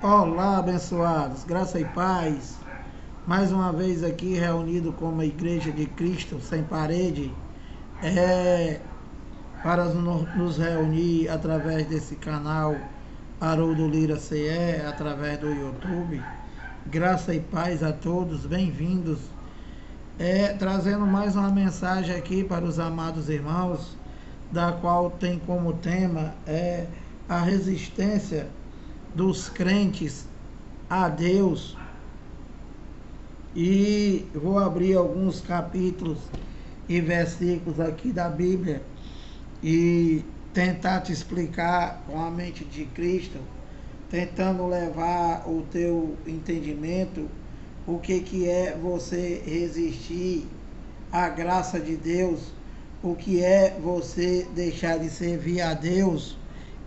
Olá, abençoados, graça e paz. Mais uma vez aqui reunido como a Igreja de Cristo Sem Parede, para nos reunir através desse canal Haroldo Lira CE, através do YouTube. Graça e paz a todos, bem-vindos. Trazendo mais uma mensagem aqui para os amados irmãos, da qual tem como tema a resistência dos crentes a Deus. E vou abrir alguns capítulos e versículos aqui da Bíblia e tentar te explicar com a mente de Cristo, tentando levar o teu entendimento o que é você resistir à graça de Deus, o que é você deixar de servir a Deus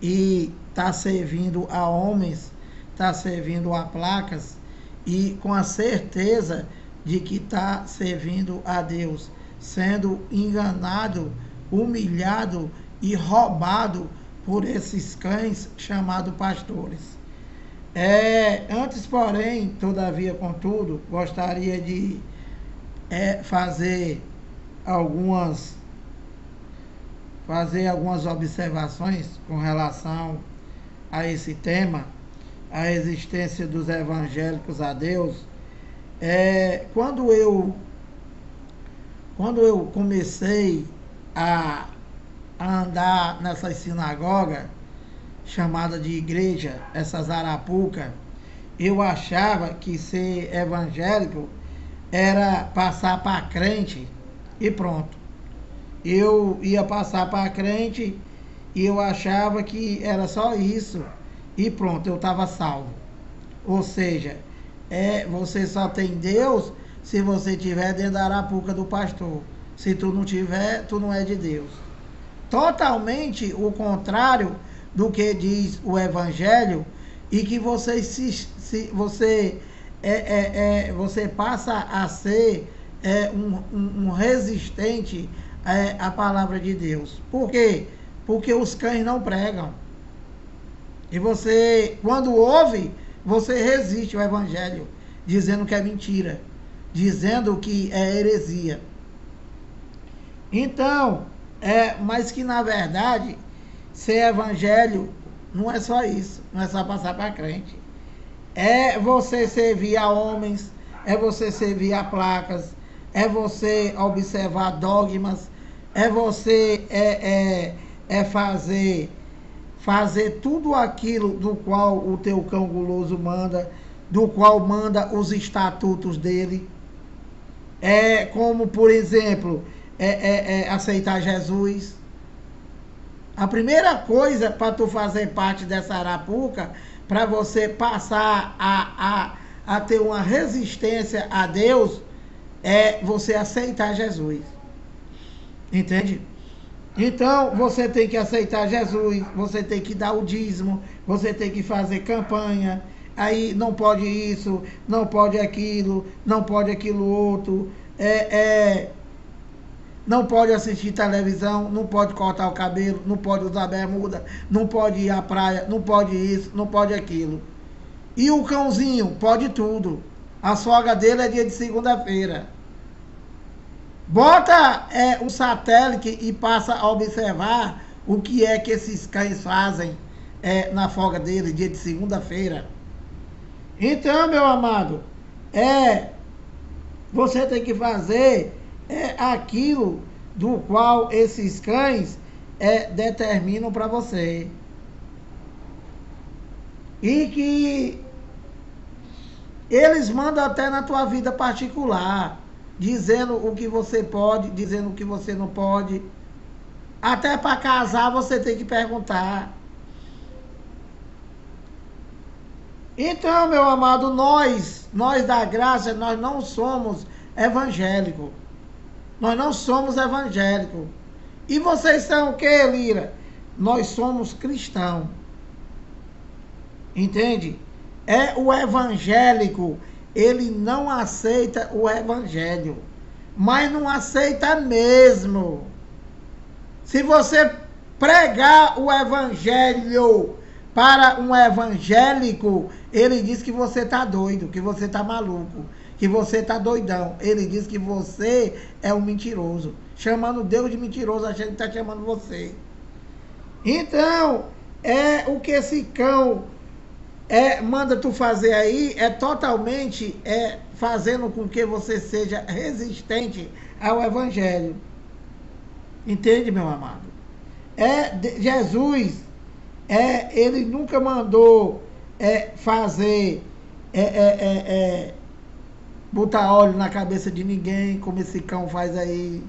e tá servindo a homens, tá servindo a placas, e com a certeza de que está servindo a Deus, sendo enganado, humilhado e roubado por esses cães chamados pastores. Antes, porém, todavia, contudo, gostaria de fazer algumas observações com relação a esse tema, a resistência dos evangélicos a Deus. Quando eu comecei a andar nessas sinagogas chamadas de igreja, essas arapucas, eu achava que ser evangélico era passar para crente e pronto. Eu ia passar para crente e eu achava que era só isso e pronto, eu estava salvo. Ou seja, você só tem Deus se você estiver dentro da arapuca do pastor. Se tu não tiver, tu não é de Deus. Totalmente o contrário do que diz o Evangelho, e que você passa a ser um resistente à palavra de Deus. Por quê? Porque os cães não pregam. E você, quando ouve, você resiste ao Evangelho, dizendo que é mentira, dizendo que é heresia. Então, mas que na verdade, ser evangelho não é só isso, não é só passar para crente. É você servir a homens, é você servir a placas, é você observar dogmas, é você fazer tudo aquilo do qual o teu cão guloso manda, do qual manda os estatutos dele. Como, por exemplo, aceitar Jesus. A primeira coisa para tu fazer parte dessa arapuca, para você passar a ter uma resistência a Deus, é você aceitar Jesus. Entende? Então, você tem que aceitar Jesus, você tem que dar o dízimo, você tem que fazer campanha, aí não pode isso, não pode aquilo, não pode aquilo outro, não pode assistir televisão, não pode cortar o cabelo, não pode usar bermuda, não pode ir à praia, não pode isso, não pode aquilo. E o cãozinho pode tudo. A sogra dele é dia de segunda-feira. Bota um satélite e passa a observar o que é que esses cães fazem na folga dele, dia de segunda-feira. Então, meu amado, você tem que fazer aquilo do qual esses cães determinam para você. E que eles mandam até na tua vida particular, dizendo o que você pode, dizendo o que você não pode. Até para casar você tem que perguntar. Então, meu amado, nós da graça, nós não somos evangélicos. Nós não somos evangélicos. E vocês são o que, Lira? Nós somos cristãos. Entende? O evangélico, ele não aceita o evangelho. Mas não aceita mesmo. Se você pregar o evangelho para um evangélico, ele diz que você está doido, que você está maluco, que você está doidão. Ele diz que você é um mentiroso, chamando Deus de mentiroso, achando que está chamando você. Então, o que esse cão manda tu fazer aí é totalmente fazendo com que você seja resistente ao evangelho. Entende, meu amado? Jesus, ele nunca mandou fazer, botar óleo na cabeça de ninguém, como esse cão faz aí.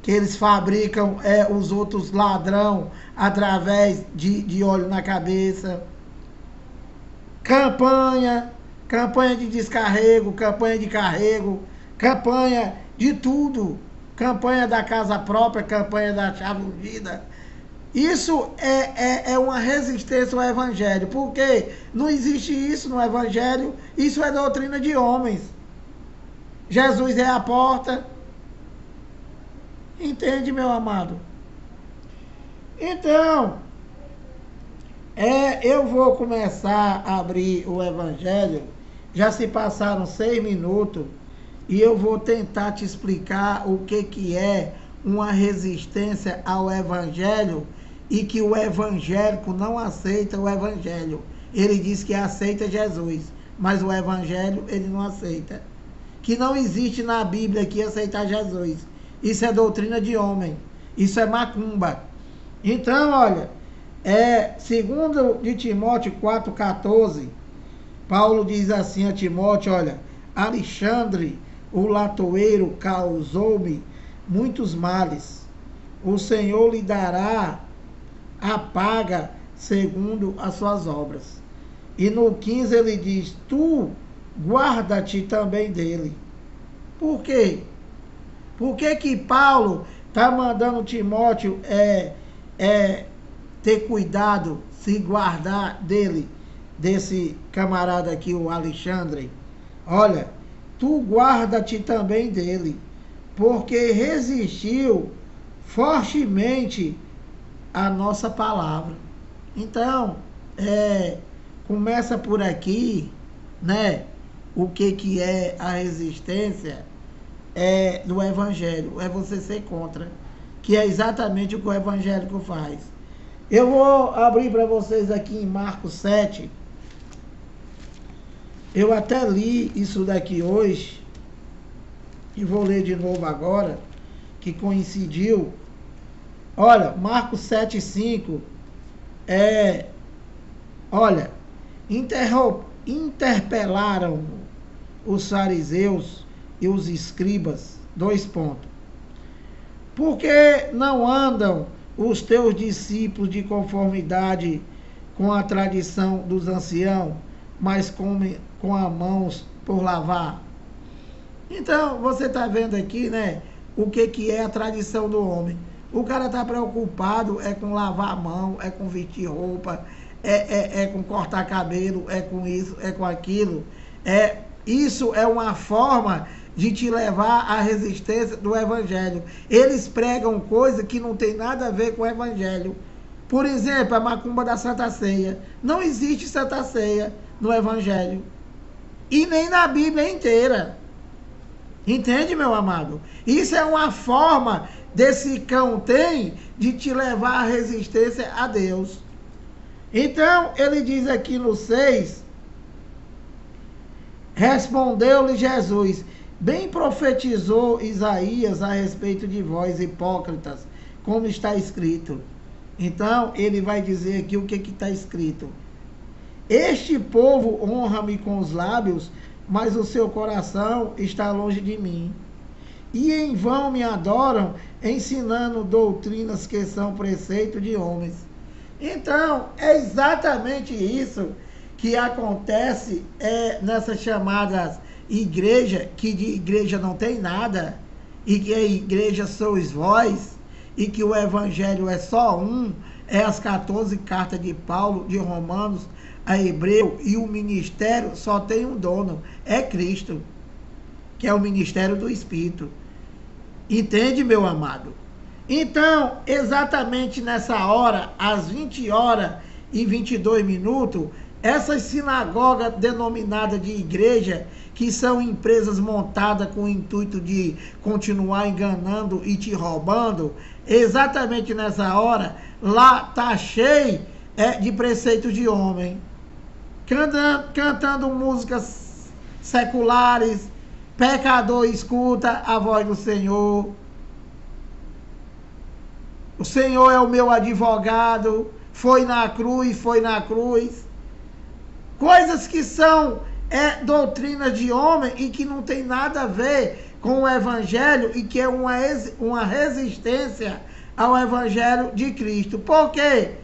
Que eles fabricam os outros ladrão através de óleo na cabeça. Campanha de descarrego, campanha de carrego, campanha de tudo. Campanha da casa própria, campanha da chave ungida. Isso é uma resistência ao evangelho, porque não existe isso no evangelho, isso é doutrina de homens. Jesus é a porta. Entende, meu amado? Então, eu vou começar a abrir o evangelho. Já se passaram 6 minutos e eu vou tentar te explicar o que é uma resistência ao evangelho e que o evangélico não aceita o evangelho. Ele diz que aceita Jesus, mas o evangelho ele não aceita. Que não existe na Bíblia que aceitar Jesus. Isso é doutrina de homem. Isso é macumba. Então, olha, segundo de Timóteo 4,14, Paulo diz assim a Timóteo, olha, Alexandre, o latoeiro, causou-me muitos males. O Senhor lhe dará a paga segundo as suas obras. E no 15 ele diz, tu guarda-te também dele. Por quê? Por que Paulo está mandando Timóteo ter cuidado, se guardar dele, desse camarada aqui, o Alexandre? Olha, tu guarda-te também dele, porque resistiu fortemente à nossa palavra. Então, começa por aqui, né? O que é a resistência do evangelho, é você ser contra, que é exatamente o que o evangélico faz. Eu vou abrir para vocês aqui em Marcos 7. Eu até li isso daqui hoje e vou ler de novo agora, que coincidiu. Olha, Marcos 7,5 olha, interpelaram os fariseus e os escribas, 2 pontos. Por que não andam os teus discípulos de conformidade com a tradição dos anciãos, mas comem com as mãos por lavar? Então, você está vendo aqui, né, o que é a tradição do homem. O cara está preocupado com lavar a mão, com vestir roupa, com cortar cabelo, com isso, com aquilo. Isso é uma forma de te levar à resistência do evangelho. Eles pregam coisa que não tem nada a ver com o evangelho. Por exemplo, a macumba da Santa Ceia. Não existe Santa Ceia no evangelho. E nem na Bíblia inteira. Entende, meu amado? Isso é uma forma desse cão tem de te levar à resistência a Deus. Então, ele diz aqui no 6, respondeu-lhe Jesus, bem profetizou Isaías a respeito de vós, hipócritas, como está escrito. Então, ele vai dizer aqui o que está escrito. Este povo honra-me com os lábios, mas o seu coração está longe de mim. E em vão me adoram, ensinando doutrinas que são preceito de homens. Então, é exatamente isso que acontece nessas chamadas igrejas, que de igreja não tem nada, e que a igreja sois vós, e que o evangelho é só um, as 14 cartas de Paulo, de Romanos a Hebreu, e o ministério só tem um dono, é Cristo, que é o ministério do Espírito. Entende, meu amado? Então, exatamente nessa hora, às 20 horas e 22 minutos, essas sinagogas denominadas de igreja, que são empresas montadas com o intuito de continuar enganando e te roubando, exatamente nessa hora, lá tá cheio de preceitos de homem, cantando músicas seculares, pecador escuta a voz do Senhor, o Senhor é o meu advogado, foi na cruz, coisas que são doutrinas de homem e que não tem nada a ver com o Evangelho e que é uma resistência ao Evangelho de Cristo. Por quê?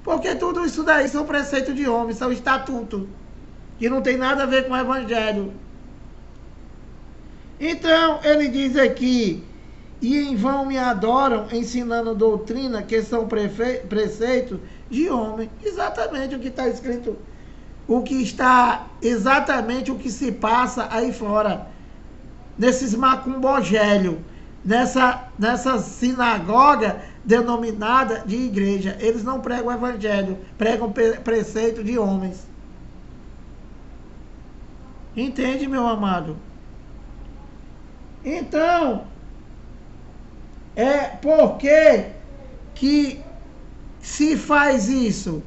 Porque tudo isso daí são preceitos de homem, são estatutos, que não tem nada a ver com o Evangelho. Então, ele diz aqui, e em vão me adoram, ensinando doutrina, que são preceitos de homem. Exatamente o que está escrito, exatamente o que se passa aí fora, nesses macumbogélios, nessa sinagoga denominada de igreja. Eles não pregam o Evangelho, pregam preceito de homens. Entende, meu amado? Então, por que se faz isso?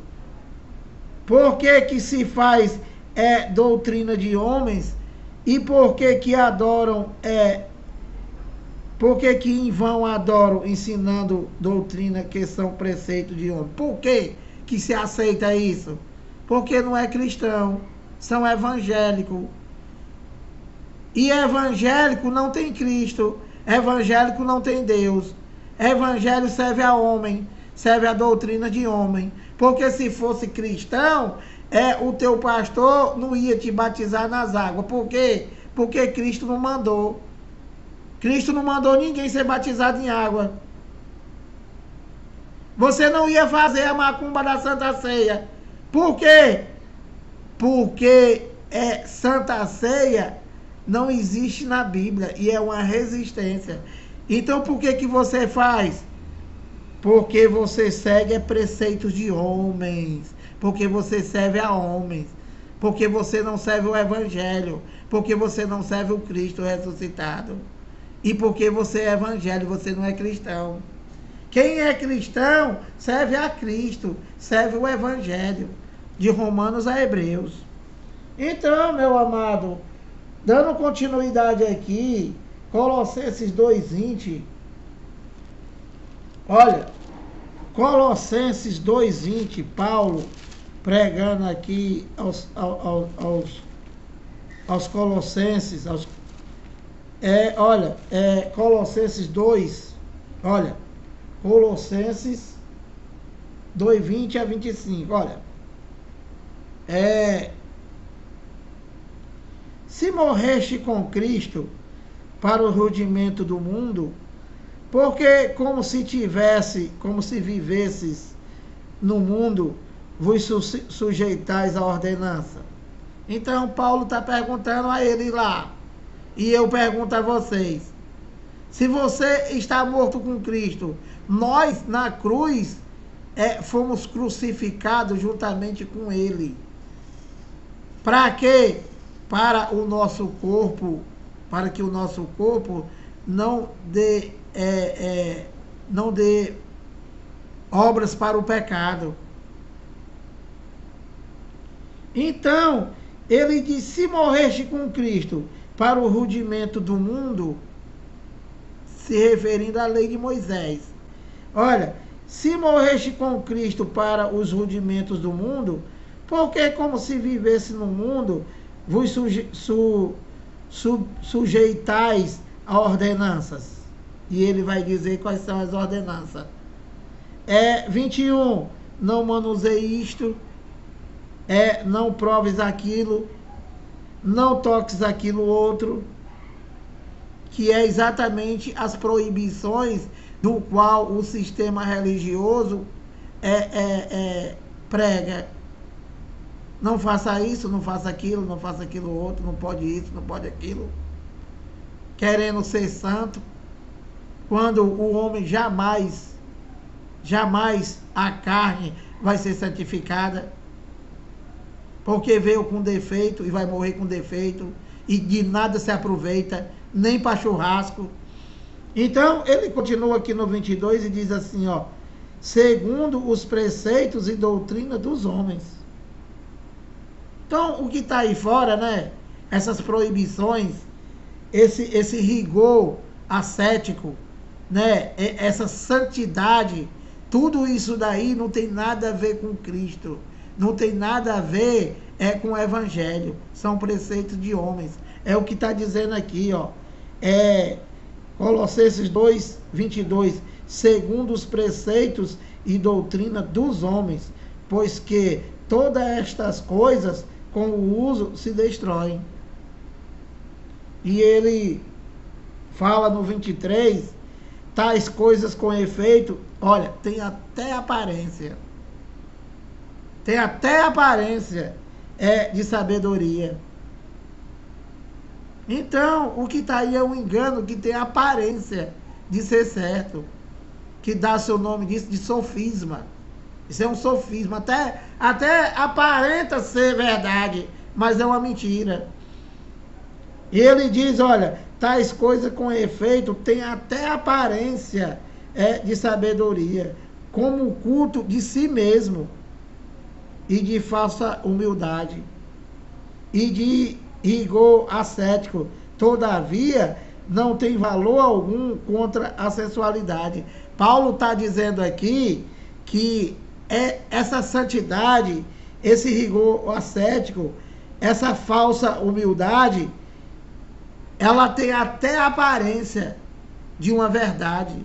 Por que se faz doutrina de homens? E por que adoram, por que em vão adoram ensinando doutrina que são preceitos de homens? Por que se aceita isso? Porque não é cristão, são evangélicos. E evangélico não tem Cristo, evangélico não tem Deus. Evangelho serve a homem, serve a doutrina de homem. Porque se fosse cristão, o teu pastor não ia te batizar nas águas. Por quê? Porque Cristo não mandou. Cristo não mandou ninguém ser batizado em água. Você não ia fazer a macumba da Santa Ceia. Por quê? Porque Santa Ceia não existe na Bíblia e é uma resistência. Então por que você faz? Porque você segue preceitos de homens, porque você serve a homens, porque você não serve o Evangelho, porque você não serve o Cristo ressuscitado, e porque você é evangélico, você não é cristão. Quem é cristão serve a Cristo, serve o Evangelho, de Romanos a Hebreus. Então, meu amado, dando continuidade aqui, Colossenses 2:20, olha, Colossenses 2:20, Paulo pregando aqui aos Colossenses, Colossenses 2, olha, Colossenses 2:20 a 25, olha, se morreste com Cristo para o rudimento do mundo, porque como se vivesses no mundo, vos sujeitais à ordenança. Então Paulo está perguntando a ele lá, e eu pergunto a vocês, se você está morto com Cristo, nós na cruz fomos crucificados juntamente com ele. Para quê? Para o nosso corpo, para que o nosso corpo não dê obras para o pecado. Então, ele diz, se morreste com Cristo para o rudimento do mundo, se referindo à lei de Moisés. Olha, se morreste com Cristo para os rudimentos do mundo, porque como se vivesse no mundo, vos sujeitais a ordenanças. E ele vai dizer quais são as ordenanças. 21, não manuseie isto, não proves aquilo, não toques aquilo outro, que é exatamente as proibições do qual o sistema religioso prega. Não faça isso, não faça aquilo, não faça aquilo outro, não pode isso, não pode aquilo. Querendo ser santo, quando o homem jamais jamais a carne vai ser santificada, porque veio com defeito e vai morrer com defeito, e de nada se aproveita, nem para churrasco. Então, ele continua aqui no 22 e diz assim, ó, segundo os preceitos e doutrina dos homens. Então, o que está aí fora, né? Essas proibições, esse rigor ascético, né? Essa santidade, tudo isso daí não tem nada a ver com Cristo, não tem nada a ver com o Evangelho, são preceitos de homens. É o que está dizendo aqui, ó. Colossenses 2, 22, segundo os preceitos e doutrina dos homens, pois que todas estas coisas com o uso se destroem. E ele fala no 23, tais coisas com efeito, olha, tem até aparência de sabedoria. Então, o que está aí é um engano que tem aparência de ser certo, que dá seu nome disso de sofisma. Isso é um sofisma, até aparenta ser verdade, mas é uma mentira. E ele diz, olha, tais coisas com efeito tem até aparência de sabedoria, como o culto de si mesmo, e de falsa humildade, e de rigor ascético, todavia não tem valor algum contra a sensualidade. Paulo está dizendo aqui que essa santidade, esse rigor ascético, essa falsa humildade, ela tem até a aparência de uma verdade,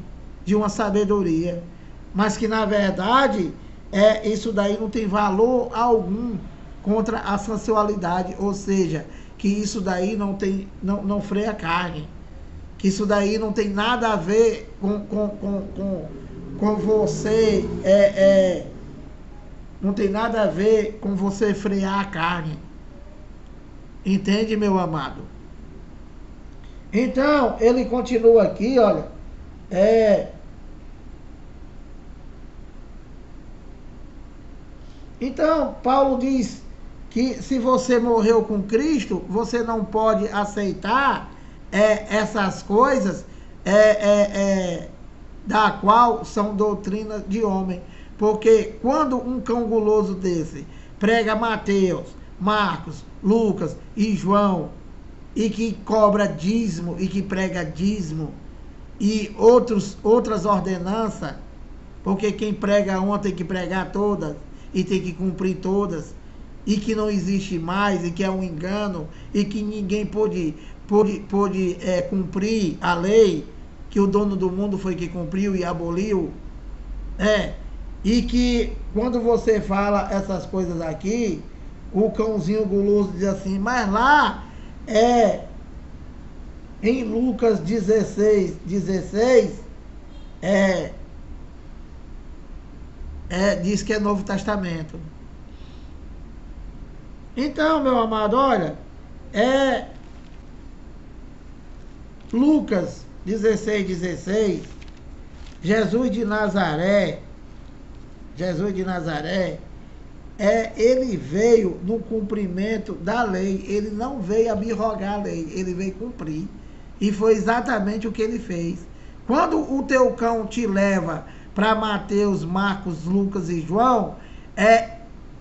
de uma sabedoria, mas que na verdade isso daí não tem valor algum contra a sensualidade, ou seja, que isso daí não freia a carne, que isso daí não tem nada a ver com você, não tem nada a ver com você frear a carne. Entende, meu amado? Então, ele continua aqui, olha, então, Paulo diz que se você morreu com Cristo, você não pode aceitar essas coisas da qual são doutrinas de homem. Porque quando um cão guloso desse prega Mateus, Marcos, Lucas e João, e que cobra dízimo e que prega dízimo e outras ordenanças, porque quem prega uma tem que pregar todas e tem que cumprir todas, e que não existe mais, e que é um engano, e que ninguém pôde cumprir a lei, que o dono do mundo foi que cumpriu e aboliu, e que quando você fala essas coisas aqui, o cãozinho guloso diz assim, mas lá em Lucas 16, diz que é Novo Testamento. Então, meu amado, olha, Lucas 16, Jesus de Nazaré, ele veio no cumprimento da lei, ele não veio abrogar a lei, ele veio cumprir. E foi exatamente o que ele fez. Quando o teu cão te leva para Mateus, Marcos, Lucas e João,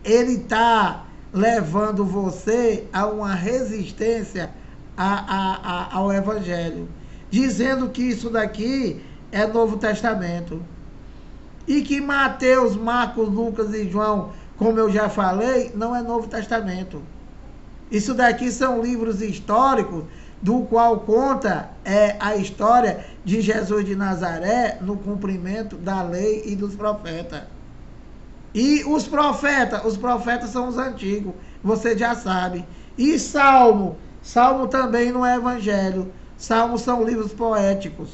ele está levando você a uma resistência ao Evangelho, dizendo que isso daqui é Novo Testamento. E que Mateus, Marcos, Lucas e João, como eu já falei, não é Novo Testamento. Isso daqui são livros históricos, do qual conta a história de Jesus de Nazaré no cumprimento da lei e dos profetas. E os profetas são os antigos, você já sabe. E Salmo também não é evangelho. Salmo são livros poéticos.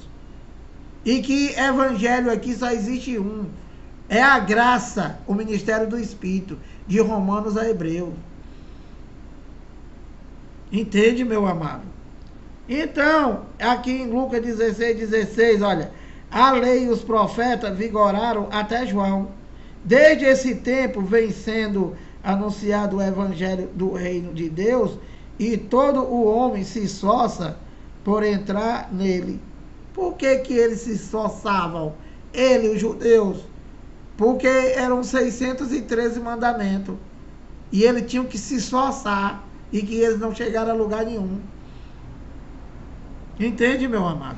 E que evangelho aqui só existe um. É a graça, o ministério do Espírito, de Romanos a Hebreus. Entende, meu amado? Então, aqui em Lucas 16, olha, A lei e os profetas vigoraram até João. Desde esse tempo vem sendo anunciado o evangelho do reino de Deus, e todo o homem se esforça por entrar nele. Por que que eles se esforçavam? Ele, os judeus. Porque eram 613 mandamentos. E eles tinham que se esforçar, e que eles não chegaram a lugar nenhum. Entende, meu amado?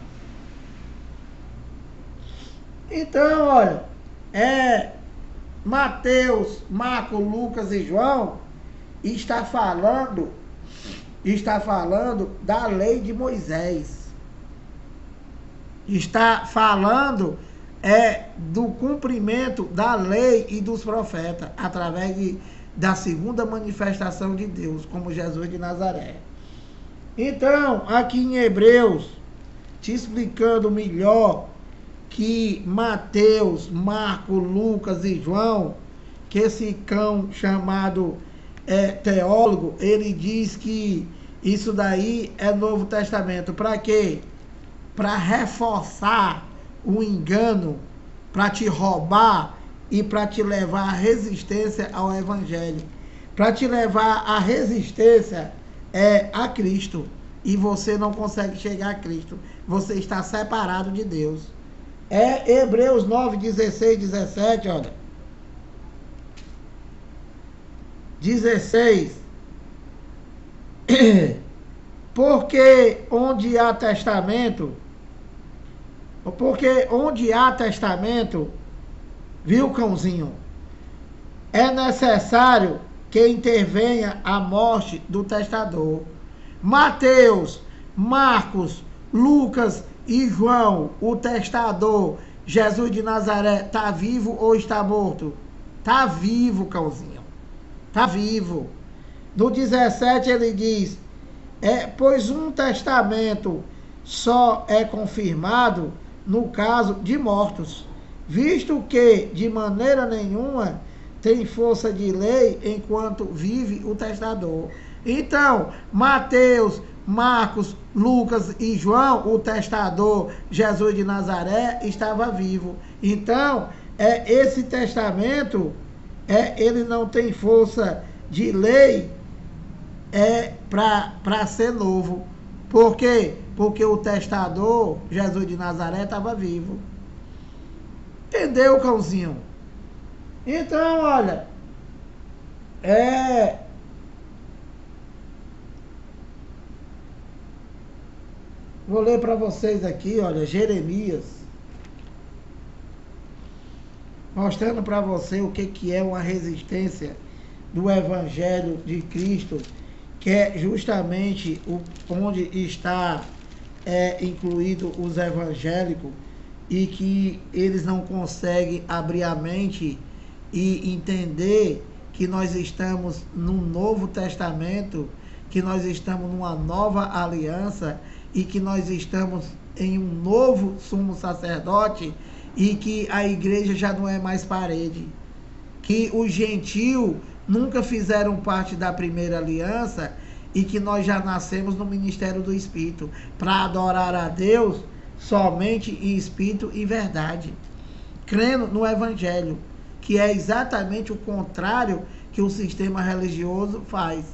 Então, olha, Mateus, Marcos, Lucas e João está falando da lei de Moisés. Está falando do cumprimento da lei e dos profetas, através da segunda manifestação de Deus, como Jesus de Nazaré. Então, aqui em Hebreus, te explicando melhor, que Mateus, Marcos, Lucas e João, que esse cão chamado teólogo, ele diz que isso daí é Novo Testamento. Para quê? Para reforçar o engano, para te roubar e para te levar à resistência ao Evangelho. Para te levar à resistência a Cristo. E você não consegue chegar a Cristo. Você está separado de Deus. Hebreus 9, 16, 17, olha. 16. Porque onde há testamento, viu, cãozinho, é necessário que intervenha a morte do testador. Mateus, Marcos, Lucas e João, o testador, Jesus de Nazaré, está vivo ou está morto? Está vivo, cãozinho. Está vivo. No 17 ele diz, pois um testamento só é confirmado no caso de mortos, visto que de maneira nenhuma tem força de lei enquanto vive o testador. Então, Mateus, Marcos, Lucas e João, o testador, Jesus de Nazaré, estava vivo. Então, esse testamento, ele não tem força de lei para ser novo. Por quê? Porque o testador, Jesus de Nazaré, estava vivo. Entendeu, cãozinho? Então, olha, vou ler para vocês aqui, olha, Jeremias, mostrando para você o que é uma resistência do Evangelho de Cristo, que é justamente onde está incluído os evangélicos, e que eles não conseguem abrir a mente e entender que nós estamos num Novo Testamento, que nós estamos numa nova aliança, e que nós estamos em um novo sumo sacerdote, e que a igreja já não é mais parede, que os gentios nunca fizeram parte da primeira aliança, e que nós já nascemos no ministério do Espírito, para adorar a Deus somente em espírito e verdade, crendo no Evangelho, que é exatamente o contrário que o sistema religioso faz.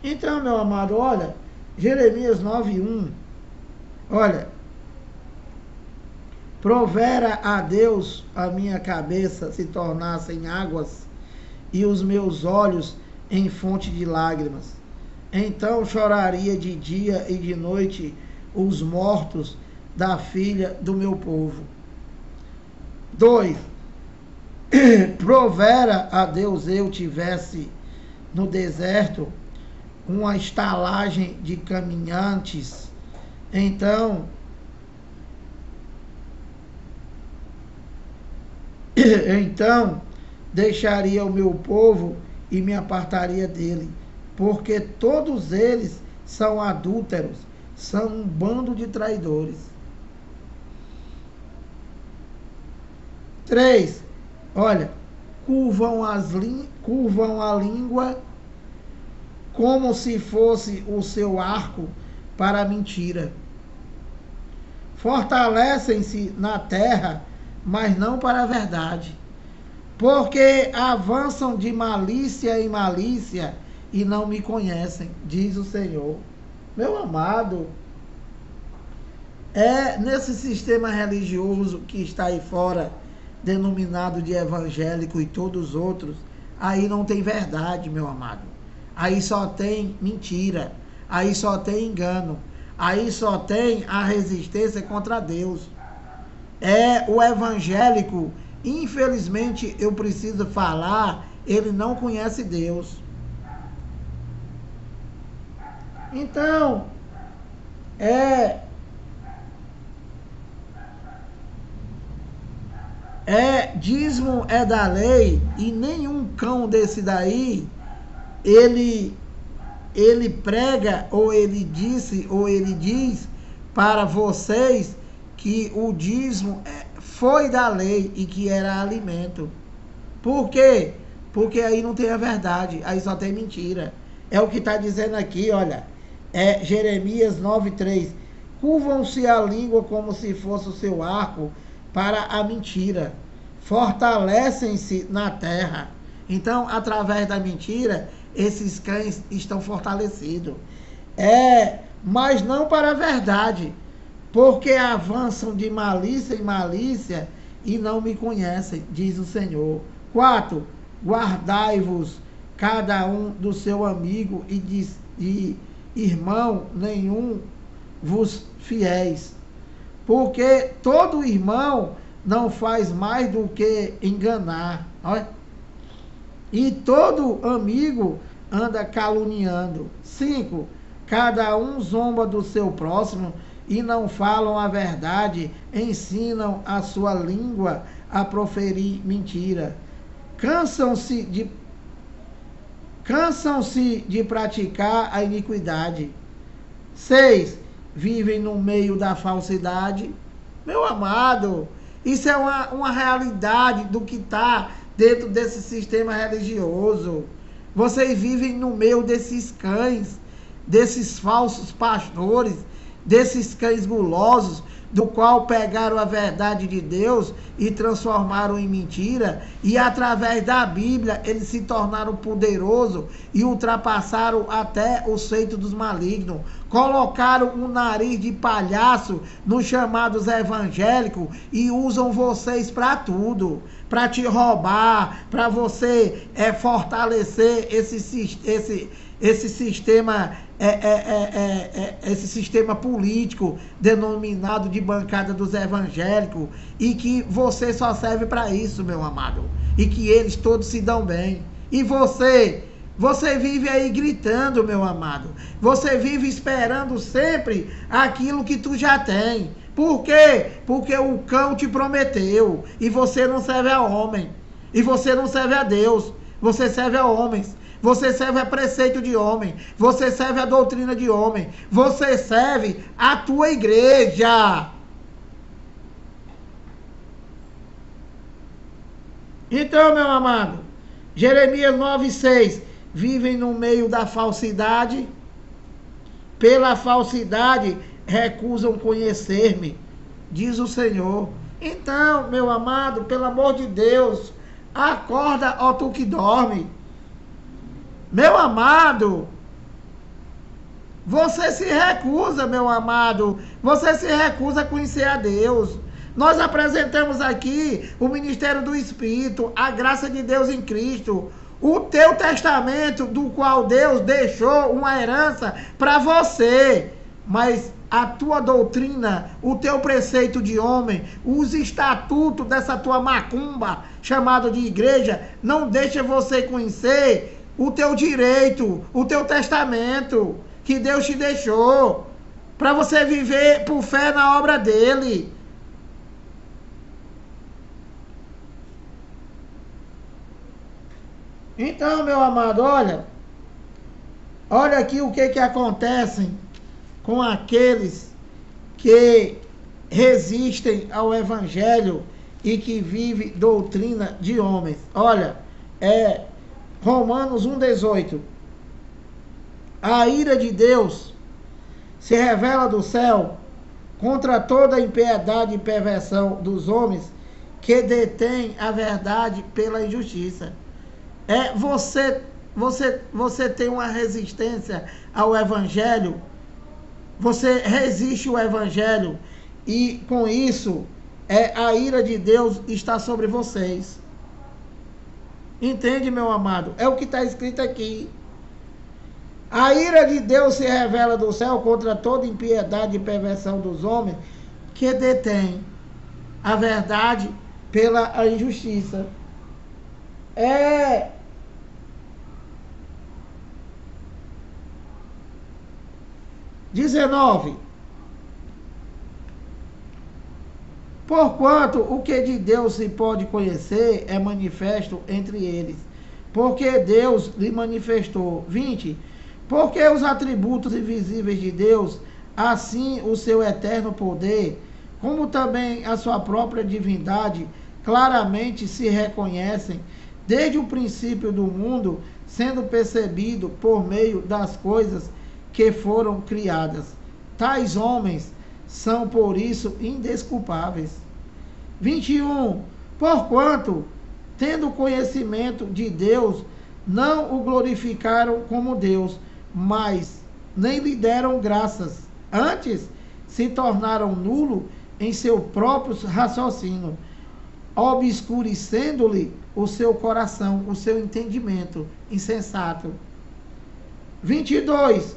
Então, meu amado, olha, Jeremias 9:1, olha, provera a Deus a minha cabeça se tornassem águas, e os meus olhos em fonte de lágrimas. Então choraria de dia e de noite os mortos da filha do meu povo. 2. Provera a Deus eu tivesse no deserto uma estalagem de caminhantes. Então deixaria o meu povo e me apartaria dele, porque todos eles são adúlteros, são um bando de traidores. 3. Olha, curvam a língua como se fosse o seu arco para a mentira. fortalecem-se na terra, mas não para a verdade, porque avançam de malícia em malícia e não me conhecem, diz o Senhor. Meu amado, é nesse sistema religioso que está aí fora, denominado de evangélico e todos os outros, aí não tem verdade, meu amado. Aí só tem mentira, aí só tem engano, aí só tem a resistência contra Deus. É o evangélico, infelizmente eu preciso falar, ele não conhece Deus. Então, dízimo é da lei, e nenhum cão desse daí, ele prega, ou ele disse, ou ele diz para vocês que o dízimo foi da lei e que era alimento. Por quê? Porque aí não tem a verdade, aí só tem mentira. É o que está dizendo aqui, olha, Jeremias 9:3. Curvam-se a língua como se fosse o seu arco para a mentira. Fortalecem-se na terra. Então, através da mentira, esses cães estão fortalecidos. Mas não para a verdade, porque avançam de malícia em malícia e não me conhecem, diz o Senhor. 4. Guardai-vos cada um do seu amigo e de irmão nenhum vos fiéis, porque todo irmão não faz mais do que enganar. Olha. E todo amigo anda caluniando. 5. Cada um zomba do seu próximo e não falam a verdade, ensinam a sua língua a proferir mentira. Cansam-se de praticar a iniquidade. 6. Vivem no meio da falsidade. Meu amado, isso é uma realidade do que está dentro desse sistema religioso. Vocês vivem no meio desses cães, desses falsos pastores, desses cães gulosos, do qual pegaram a verdade de Deus e transformaram em mentira, e através da Bíblia eles se tornaram poderosos e ultrapassaram até o seito dos malignos. Colocaram um nariz de palhaço nos chamados evangélicos e usam vocês para tudo, para te roubar, para você fortalecer esse sistema, esse sistema político denominado de bancada dos evangélicos, e que você só serve para isso, meu amado, e que eles todos se dão bem. E você vive aí gritando, meu amado, você vive esperando sempre aquilo que tu já tem. Por quê? Porque o cão te prometeu, e você não serve a homem, e você não serve a Deus, você serve a homens. Você serve a preceito de homem, você serve a doutrina de homem, você serve a tua igreja. Então, meu amado, Jeremias 9:6, vivem no meio da falsidade, pela falsidade recusam conhecer-me, diz o Senhor. Então, meu amado, pelo amor de Deus, acorda, ó tu que dorme. Meu amado, você se recusa, meu amado, você se recusa a conhecer a Deus. Nós apresentamos aqui o ministério do Espírito, a graça de Deus em Cristo, o teu testamento, do qual Deus deixou uma herança para você, mas a tua doutrina, o teu preceito de homem, os estatutos dessa tua macumba, chamada de igreja, não deixa você conhecer o teu direito, o teu testamento, que Deus te deixou, para você viver por fé na obra dele. Então, meu amado, olha aqui o que acontece com aqueles que resistem ao evangelho e que vivem doutrina de homens. Olha, Romanos 1,18. A ira de Deus se revela do céu contra toda a impiedade e perversão dos homens que detêm a verdade pela injustiça. Você tem uma resistência ao Evangelho, você resiste ao Evangelho, e com isso, a ira de Deus está sobre vocês. Entende, meu amado? É o que está escrito aqui. A ira de Deus se revela do céu contra toda impiedade e perversão dos homens que detêm a verdade pela injustiça. 19. Porquanto o que de Deus se pode conhecer é manifesto entre eles, porque Deus lhe manifestou. 20. Porque os atributos invisíveis de Deus, assim o seu eterno poder, como também a sua própria divindade, claramente se reconhecem desde o princípio do mundo, sendo percebido por meio das coisas que foram criadas. Tais homens são por isso indesculpáveis. 21. Porquanto, tendo conhecimento de Deus, não o glorificaram como Deus, mas nem lhe deram graças. Antes, se tornaram nulo em seu próprio raciocínio, obscurecendo-lhe o seu coração, o seu entendimento insensato. 22.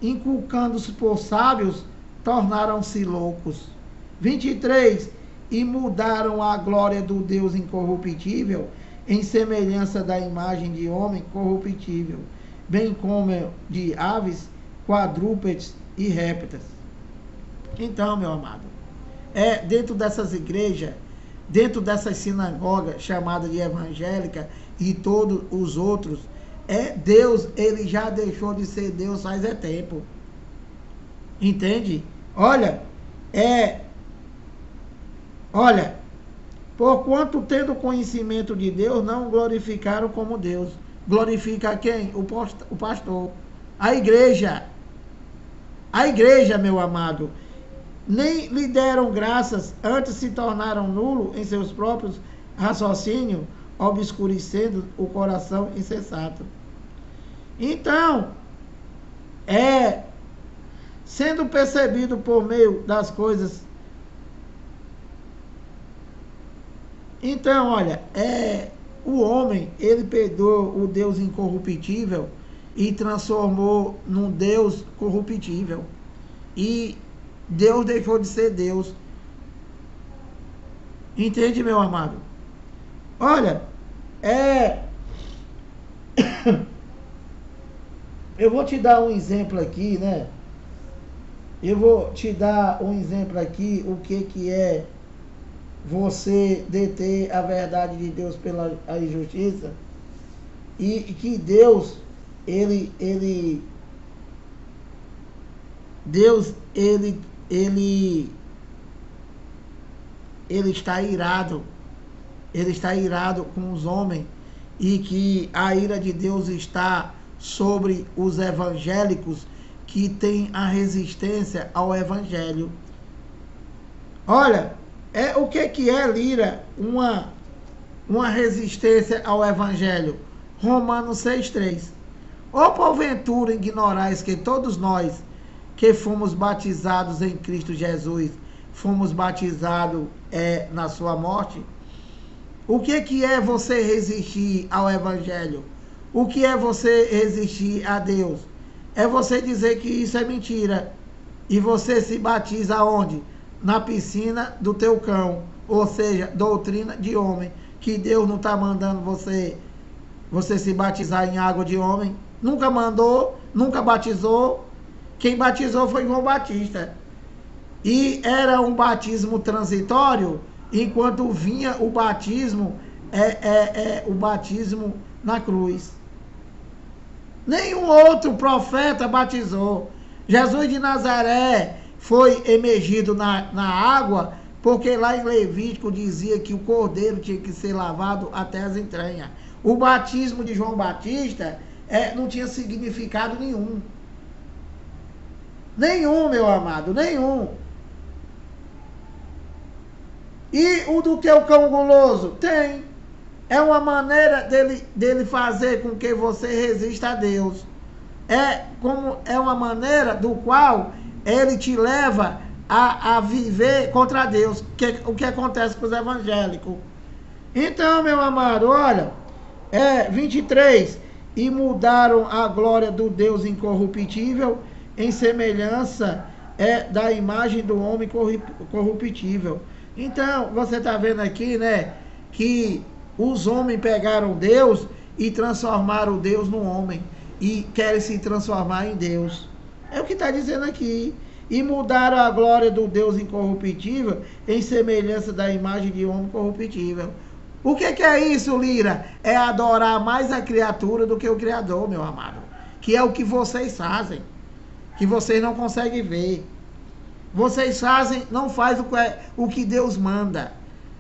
Inculcando-se por sábios, tornaram-se loucos. 23. E mudaram a glória do Deus incorruptível em semelhança da imagem de homem corruptível, bem como de aves, quadrúpedes e répteis. Então, meu amado, dentro dessas igrejas, dentro dessas sinagogas chamadas de evangélica e todos os outros, Deus, ele já deixou de ser Deus faz tempo. Entende? Olha, porquanto tendo conhecimento de Deus, não glorificaram como Deus. Glorifica quem? O pastor. A igreja, meu amado. Nem lhe deram graças, antes se tornaram nulos em seus próprios raciocínios, obscurecendo o coração insensato. Então, sendo percebido por meio das coisas. Então, olha, o homem, ele pegou o Deus incorruptível e transformou num Deus corruptível. E Deus deixou de ser Deus. Entende, meu amado? Olha, eu vou te dar um exemplo aqui, né? Eu vou te dar um exemplo aqui, o que é você deter a verdade de Deus pela injustiça, e que Deus, ele está irado, com os homens, e que a ira de Deus está sobre os evangélicos que têm a resistência ao evangelho. Olha, o que é, Lira, uma resistência ao evangelho? Romanos 6,3. Ou porventura ignorais que todos nós que fomos batizados em Cristo Jesus, fomos batizados na sua morte? O que é você resistir ao evangelho? O que é você resistir a Deus? É você dizer que isso é mentira. E você se batiza aonde? Na piscina do teu cão. Ou seja, doutrina de homem. Que Deus não está mandando você se batizar em água de homem. Nunca mandou, nunca batizou. Quem batizou foi João Batista. E era um batismo transitório, enquanto vinha o batismo, o batismo na cruz. Nenhum outro profeta batizou. Jesus de Nazaré foi emergido na água, porque lá em Levítico dizia que o cordeiro tinha que ser lavado até as entranhas. O batismo de João Batista não tinha significado nenhum. Nenhum, meu amado, nenhum. E o do teu cão guloso? Tem. É uma maneira dele fazer com que você resista a Deus. É uma maneira do qual ele te leva a viver contra Deus. O que acontece com os evangélicos. Então, meu amado, olha, 23, e mudaram a glória do Deus incorruptível em semelhança da imagem do homem corruptível. Então, você está vendo aqui, né, que os homens pegaram Deus e transformaram Deus no homem e querem se transformar em Deus. É o que está dizendo aqui. E mudaram a glória do Deus incorruptível em semelhança da imagem de homem corruptível. O que é isso, Lira? É adorar mais a criatura do que o Criador, meu amado. Que é o que vocês fazem. Que vocês não conseguem ver. Vocês não fazem o que Deus manda.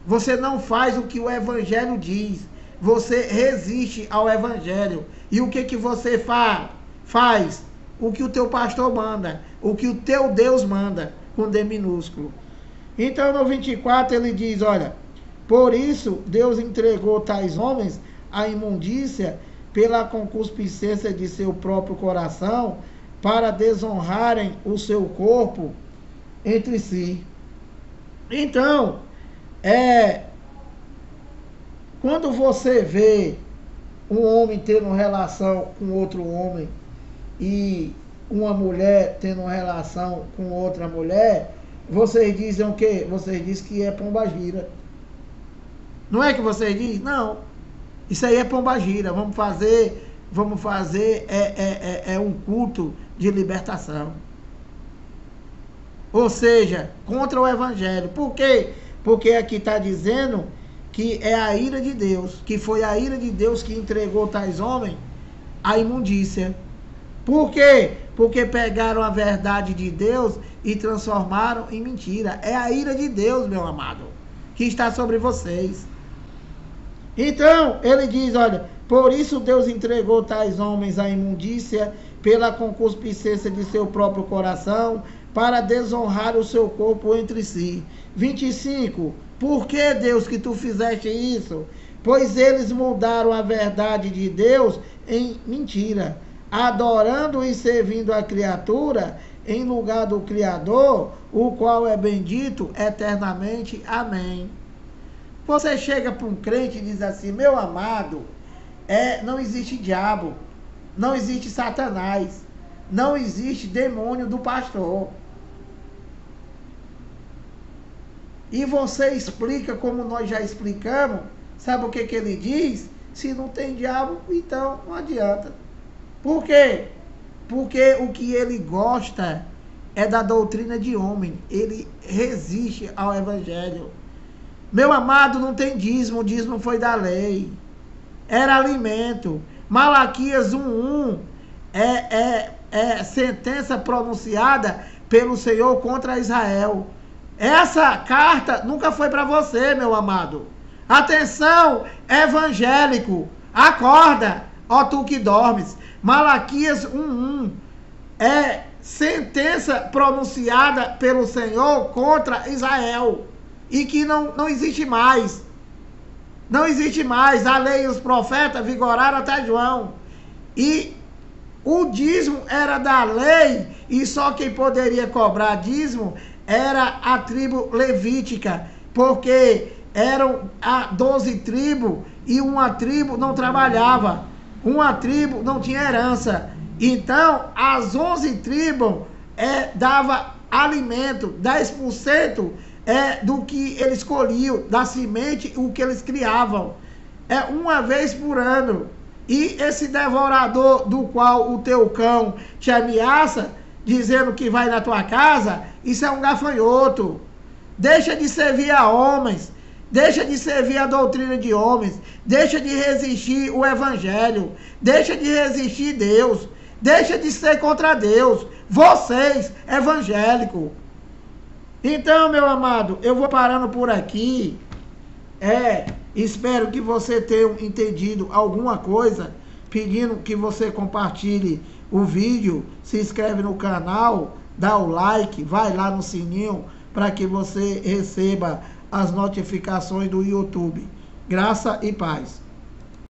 Você não faz o que o Evangelho diz. Você resiste ao Evangelho. E o que você faz? O que o teu pastor manda. O que o teu Deus manda. Com D minúsculo. Então no 24 ele diz, olha, por isso Deus entregou tais homens à imundícia pela concupiscência de seu próprio coração, para desonrarem o seu corpo entre si. Então, quando você vê um homem tendo relação com outro homem e uma mulher tendo relação com outra mulher, vocês dizem o quê? Vocês dizem que é pombagira. Não é que vocês dizem? Não. Isso aí é pombagira. Vamos fazer um culto de libertação. Ou seja, contra o Evangelho. Por quê? Porque aqui está dizendo que é a ira de Deus, que foi a ira de Deus que entregou tais homens à imundícia. Por quê? Porque pegaram a verdade de Deus e transformaram em mentira. É a ira de Deus, meu amado, que está sobre vocês. Então, ele diz, olha, por isso Deus entregou tais homens à imundícia pela concupiscência de seu próprio coração, para desonrar o seu corpo entre si. 25, por que, Deus, que tu fizeste isso? Pois eles mudaram a verdade de Deus em mentira, adorando e servindo a criatura em lugar do Criador, o qual é bendito eternamente. Amém. Você chega para um crente e diz assim, meu amado, não existe diabo, não existe Satanás, não existe demônio do pastor. E você explica como nós já explicamos, sabe o que ele diz? Se não tem diabo, então não adianta. Por quê? Porque o que ele gosta é da doutrina de homem, ele resiste ao Evangelho. Meu amado, não tem dízimo, o dízimo foi da lei. Era alimento. Malaquias 1:1 é sentença pronunciada pelo Senhor contra Israel. Essa carta nunca foi para você, meu amado. Atenção, evangélico, acorda, ó tu que dormes. Malaquias 1:1 é sentença pronunciada pelo Senhor contra Israel. E que não existe mais. Não existe mais. A lei e os profetas vigoraram até João. E o dízimo era da lei. E só quem poderia cobrar dízimo era a tribo levítica. Porque eram 12 tribos. E uma tribo não trabalhava. Uma tribo não tinha herança. Então, as 11 tribos dava alimento. 10% do que eles colhiam, da semente, o que eles criavam. Uma vez por ano. E esse devorador do qual o teu cão te ameaça, dizendo que vai na tua casa, isso é um gafanhoto. Deixa de servir a homens. Deixa de servir a doutrina de homens. Deixa de resistir o Evangelho. Deixa de resistir Deus. Deixa de ser contra Deus. Vocês, evangélicos. Então, meu amado, eu vou parando por aqui. Espero que você tenha entendido alguma coisa. Pedindo que você compartilhe o vídeo, se inscreve no canal, dá o like, vai lá no sininho para que você receba as notificações do YouTube. Graça e paz.